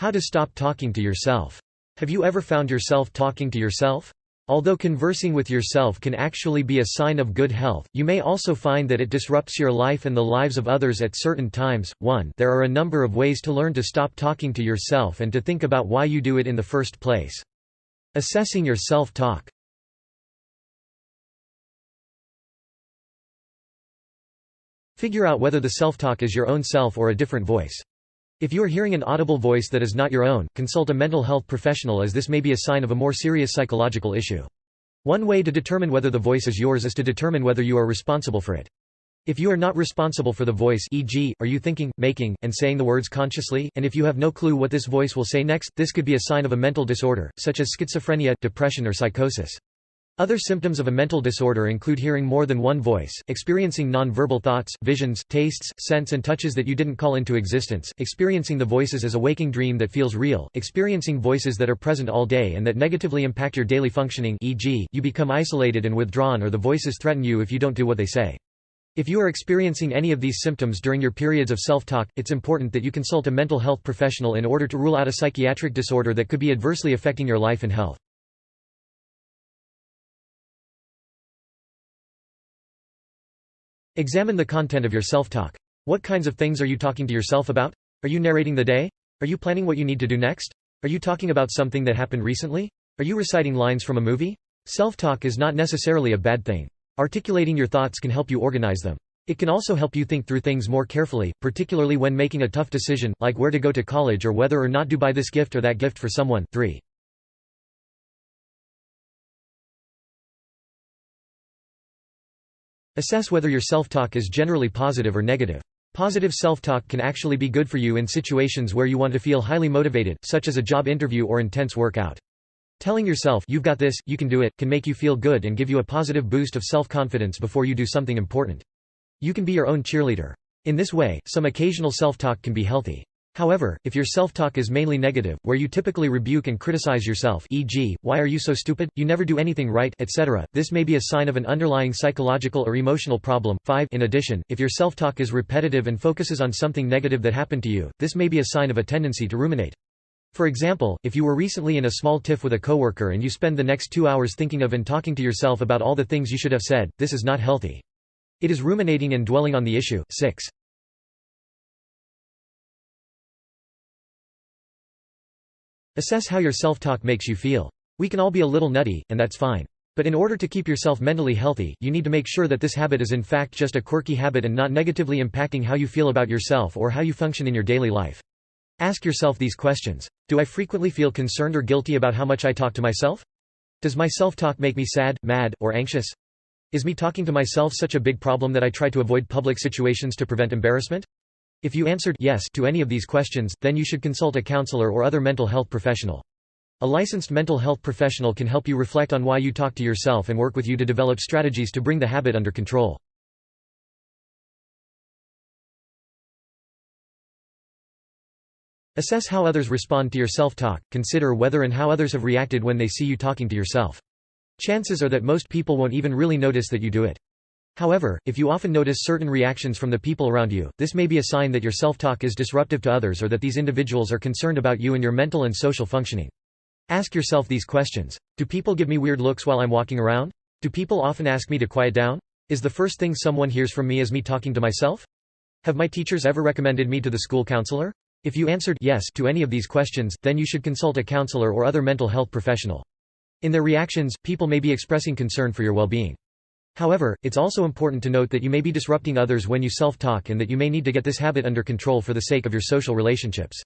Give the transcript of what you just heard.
How to stop talking to yourself. Have you ever found yourself talking to yourself? Although conversing with yourself can actually be a sign of good health, you may also find that it disrupts your life and the lives of others at certain times. 1. There are a number of ways to learn to stop talking to yourself and to think about why you do it in the first place. Assessing your self-talk. Figure out whether the self-talk is your own self or a different voice. If you are hearing an audible voice that is not your own, consult a mental health professional, as this may be a sign of a more serious psychological issue. One way to determine whether the voice is yours is to determine whether you are responsible for it. If you are not responsible for the voice, e.g., are you thinking, making, and saying the words consciously, and if you have no clue what this voice will say next, this could be a sign of a mental disorder, such as schizophrenia, depression or psychosis. Other symptoms of a mental disorder include hearing more than one voice, experiencing non-verbal thoughts, visions, tastes, scents and touches that you didn't call into existence, experiencing the voices as a waking dream that feels real, experiencing voices that are present all day and that negatively impact your daily functioning, e.g., you become isolated and withdrawn, or the voices threaten you if you don't do what they say. If you are experiencing any of these symptoms during your periods of self-talk, it's important that you consult a mental health professional in order to rule out a psychiatric disorder that could be adversely affecting your life and health. Examine the content of your self-talk. What kinds of things are you talking to yourself about? Are you narrating the day? Are you planning what you need to do next? Are you talking about something that happened recently? Are you reciting lines from a movie? Self-talk is not necessarily a bad thing. Articulating your thoughts can help you organize them. It can also help you think through things more carefully, particularly when making a tough decision, like where to go to college or whether or not to buy this gift or that gift for someone. 3. Assess whether your self-talk is generally positive or negative. Positive self-talk can actually be good for you in situations where you want to feel highly motivated, such as a job interview or intense workout. Telling yourself, "You've got this, you can do it," can make you feel good and give you a positive boost of self-confidence before you do something important. You can be your own cheerleader. In this way, some occasional self-talk can be healthy. However, if your self-talk is mainly negative, where you typically rebuke and criticize yourself, e.g., "Why are you so stupid? You never do anything right," etc., this may be a sign of an underlying psychological or emotional problem. 5. In addition, if your self-talk is repetitive and focuses on something negative that happened to you, this may be a sign of a tendency to ruminate. For example, if you were recently in a small tiff with a coworker and you spend the next 2 hours thinking of and talking to yourself about all the things you should have said, this is not healthy. It is ruminating and dwelling on the issue. 6. Assess how your self-talk makes you feel. We can all be a little nutty, and that's fine. But in order to keep yourself mentally healthy, you need to make sure that this habit is in fact just a quirky habit and not negatively impacting how you feel about yourself or how you function in your daily life. Ask yourself these questions. Do I frequently feel concerned or guilty about how much I talk to myself? Does my self-talk make me sad, mad, or anxious? Is me talking to myself such a big problem that I try to avoid public situations to prevent embarrassment? If you answered yes to any of these questions, then you should consult a counselor or other mental health professional. A licensed mental health professional can help you reflect on why you talk to yourself and work with you to develop strategies to bring the habit under control. Assess how others respond to your self-talk. Consider whether and how others have reacted when they see you talking to yourself. Chances are that most people won't even really notice that you do it. However, if you often notice certain reactions from the people around you, this may be a sign that your self-talk is disruptive to others or that these individuals are concerned about you and your mental and social functioning. Ask yourself these questions. Do people give me weird looks while I'm walking around? Do people often ask me to quiet down? Is the first thing someone hears from me is me talking to myself? Have my teachers ever recommended me to the school counselor? If you answered yes to any of these questions, then you should consult a counselor or other mental health professional. In their reactions, people may be expressing concern for your well-being. However, it's also important to note that you may be disrupting others when you self-talk and that you may need to get this habit under control for the sake of your social relationships.